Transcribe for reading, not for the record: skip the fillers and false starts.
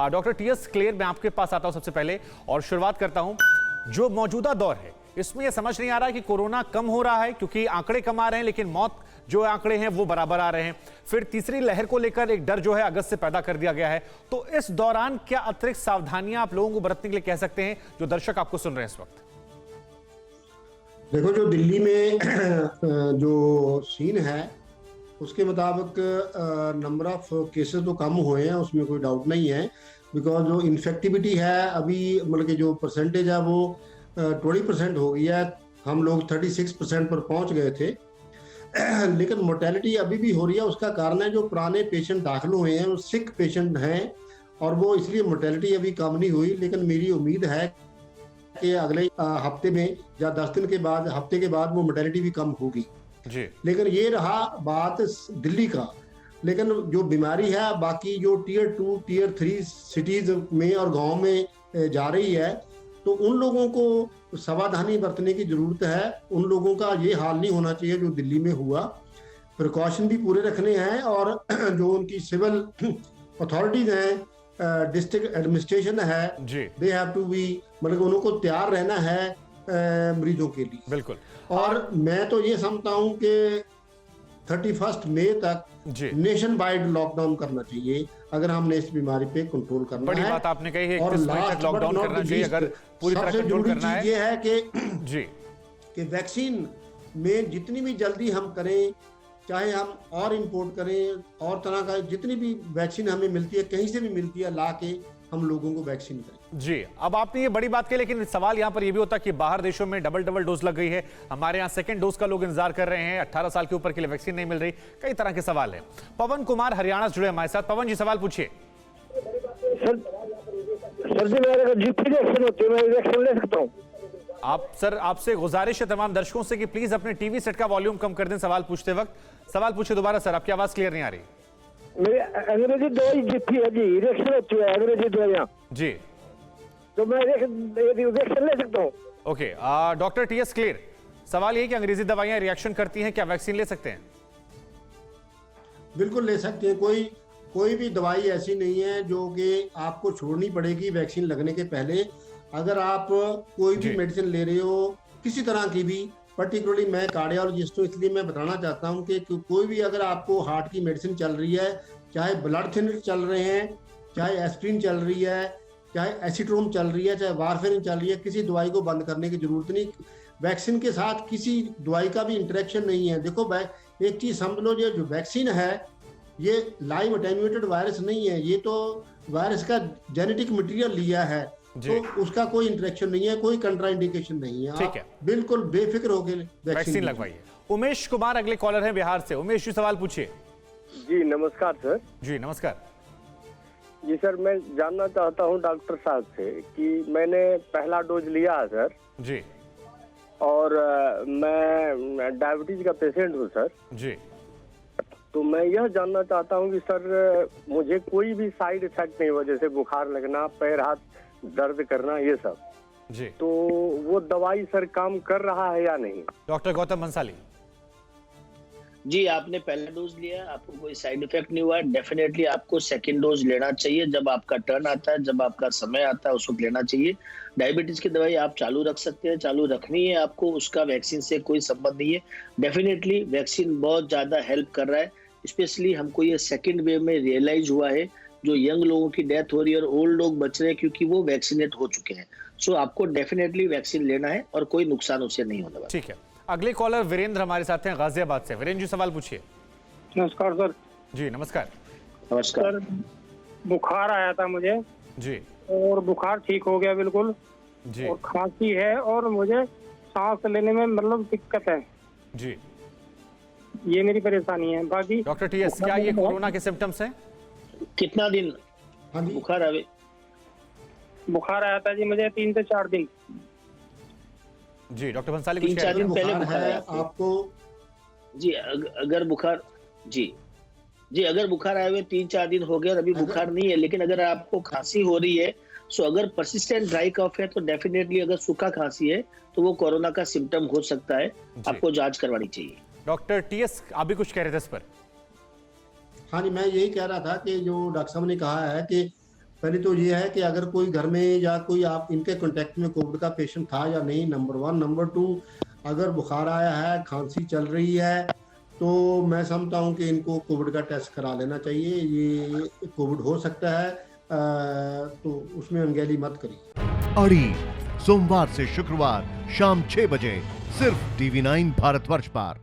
Doctor TS clear, मैं आपके पास आता हूं सबसे पहले और शुरुआत करता हूं। जो मौजूदा दौर है इसमें यह समझ नहीं आ रहा कि कोरोना कम हो रहा है क्योंकि आंकड़े कम आ रहे हैं, लेकिन मौत जो आंकड़े हैं वो बराबर आ रहे हैं। फिर तीसरी लहर को लेकर एक डर जो है अगस्त से पैदा कर दिया गया है। तो इस दौरान क्या अतिरिक्त सावधानियां आप लोगों को बरतने के लिए कह सकते हैं, जो दर्शक आपको सुन रहे हैं इस वक्त? देखो, जो दिल्ली में जो सीन है उसके मुताबिक नंबर ऑफ केसेस तो कम हुए हैं, उसमें कोई डाउट नहीं है। बिकॉज जो इन्फेक्टिविटी है अभी, मतलब कि जो परसेंटेज है वो 20% हो गई है। हम लोग 36% पर पहुंच गए थे लेकिन मोर्टेलिटी अभी भी हो रही है। उसका कारण है जो पुराने पेशेंट दाखिल हुए हैं वो सिक पेशेंट हैं और वो इसलिए मोर्टेलिटी अभी कम नहीं हुई। लेकिन मेरी उम्मीद है कि अगले हफ्ते में या 10 दिन के बाद, हफ्ते के बाद वो मोर्टेलिटी भी कम होगी जी। लेकिन ये रहा बात दिल्ली का। लेकिन जो बीमारी है बाकी जो टीयर 2 टीयर 3 सिटीज में और गांव में जा रही है, तो उन लोगों को सावधानी बरतने की जरूरत है। उन लोगों का ये हाल नहीं होना चाहिए जो दिल्ली में हुआ। प्रिकॉशन भी पूरे रखने हैं और जो उनकी सिविल अथॉरिटीज हैं, डिस्ट्रिक्ट एडमिनिस्ट्रेशन है, दे हैव टू बी, मतलब उनको तैयार रहना है मरीजों के लिए। बिल्कुल। और मैं तो ये समझता हूं कि 31 मई तक नेशन वाइड लॉकडाउन करना चाहिए अगर हमने इस बीमारी पे कंट्रोल करना बड़ी है। बात आपने कही है, और 31 मई तक लॉकडाउन करना चाहिए अगर पूरी तरह कंट्रोल करना है। ये है कि जी, कि वैक्सीन में जितनी भी जल्दी हम करें, चाहे हम और इंपोर्ट करें और तरह का जितनी भी वैक्सीन हमें मिलती है, कहीं से भी मिलती है, ला के हम लोगों को वैक्सीन करें। जी, अब आपने ये बड़ी बात की, लेकिन सवाल यहाँ पर ये भी होता है कि बाहर देशों में डबल डोज लग गई है, हमारे यहाँ सेकंड डोज का लोग इंतजार कर रहे हैं, 18 साल के ऊपर के लिए वैक्सीन नहीं मिल रही, कई तरह के सवाल है। पवन कुमार हरियाणा से जुड़े हमारे साथ। पवन जी, सवाल पूछिए। सर जी, मेरे जीपी रिएक्शन होती है, मैं रिएक्शन ले सकता हूँ? सर, आपसे गुजारिश है तमाम दर्शकों से कि प्लीज अपने टीवी सेट का वॉल्यूम कम कर दें सवाल पूछते वक्त। सवाल पूछे दोबारा सर, आपकी आवाज क्लियर नहीं आ रही। मेरी अंग्रेजी दवाई जीपी है जी, रिएक्शन होती है अंग्रेजी दवाइयाँ जी, तो मैं रिएक्शन ले सकता हूँ? ओके। डॉक्टर टीएस क्लियर, सवाल ये कि अंग्रेजी दवाइयां रिएक्शन करती हैं, क्या वैक्सीन ले सकते हैं? बिल्कुल ले सकते हैं। कोई भी दवाई ऐसी नहीं है जो कि आपको छोड़नी पड़ेगी वैक्सीन लगने के पहले। अगर आप कोई भी मेडिसिन ले रहे हो किसी तरह की भी, पर्टिकुलरली मैं कार्डियोलॉजिस्ट हूँ इसलिए मैं बताना चाहता हूँ कि कोई भी अगर आपको हार्ट की मेडिसिन चल रही है, चाहे ब्लड थिनर चल रहे हैं, चाहे एस्प्रिन चल रही है, चाहे एसिट्रोम चल रही है, चाहे वारफेरिन चल रही है, किसी दवाई को बंद करने की जरूरत नहीं। वैक्सीन के साथ किसी दवाई का भी इंटरेक्शन नहीं है। देखो, एक चीज समझ लो, जो वैक्सीन है ये लाइव अटेन्यूएटेड वायरस नहीं है, ये तो वायरस का जेनेटिक मटेरियल लिया है, तो उसका कोई इंटरेक्शन नहीं है, कोई कंट्राइंडिकेशन नहीं है। ठीक है, बिल्कुल बेफिक्र होकर वैक्सीन लगवाइए। उमेश कुमार अगले कॉलर हैं बिहार से। उमेश जी, सवाल पूछिए। जी नमस्कार सर। जी नमस्कार। जी सर, मैं जानना चाहता हूँ डॉक्टर साहब से कि मैंने पहला डोज लिया है सर जी, और मैं डायबिटीज का पेशेंट हूँ सर जी। तो मैं यह जानना चाहता हूँ कि सर मुझे कोई भी साइड इफेक्ट नहीं हुआ, जैसे बुखार लगना, पैर हाथ दर्द करना, ये सब जी, तो वो दवाई सर काम कर रहा है या नहीं? डॉक्टर गौतम बंसाली जी, आपने पहला डोज लिया, आपको कोई साइड इफेक्ट नहीं हुआ, डेफिनेटली आपको सेकंड डोज लेना चाहिए। जब आपका टर्न आता है, जब आपका समय आता है, उस वक्त लेना चाहिए। डायबिटीज की दवाई आप चालू रख सकते हैं, चालू रखनी है आपको, उसका वैक्सीन से कोई संबंध नहीं है। डेफिनेटली वैक्सीन बहुत ज्यादा हेल्प कर रहा है, स्पेशली हमको ये सेकेंड वेव में रियलाइज हुआ है, जो यंग लोगों की डेथ हो रही है और ओल्ड लोग बच रहे हैं क्योंकि वो वैक्सीनेट हो चुके हैं। सो आपको डेफिनेटली वैक्सीन लेना है और कोई नुकसान उससे नहीं होने वाला। ठीक है, अगले कॉलर वीरेंद्र हमारे साथ हैं गाजियाबाद से। वीरेंद्र जी, सवाल पूछिए। नमस्कार सर। जी नमस्कार। नमस्कार सर, बुखार आया था मुझे जी, और बुखार ठीक हो गया बिल्कुल जी, और खांसी है और मुझे सांस लेने में मतलब दिक्कत है जी। ये मेरी परेशानी है। बाकी डॉक्टर टीएस, क्या ये कोरोना के सिम्टम्स हैं? कितना दिन हाँ जी, बुखार आवे? बुखार आया था जी मुझे 3 से 4 दिन। जी, डॉक्टर बंसाली, 3-4 दिन पहले बुखार बुखार है आया आपको? जी, अगर बुखार जी अगर बुखार आए हुए 3-4 दिन हो गए और अभी बुखार नहीं है, लेकिन अगर आपको खांसी हो रही है, सो अगर परसिस्टेंट ड्राई कफ है तो डेफिनेटली अगर सूखा खांसी है तो वो कोरोना का सिम्टम हो सकता है, आपको जांच करवानी चाहिए। डॉक्टर टीएस, आप भी कुछ कह रहे थे इस पर? हाँ जी, मैं यही कह रहा था कि जो डॉक्टर साहब ने कहा है कि पहले तो ये है कि अगर कोई घर में या कोई आप इनके कांटेक्ट में कोविड का पेशेंट था या नहीं, नंबर 1। नंबर 2, अगर बुखार आया है, खांसी चल रही है, तो मैं समझता हूं कि इनको कोविड का टेस्ट करा लेना चाहिए। ये कोविड हो सकता है, तो उसमें अनगहली मत करिए। अड़ी सोमवार से शुक्रवार शाम 6 बजे सिर्फ TV9 भारतवर्ष पर।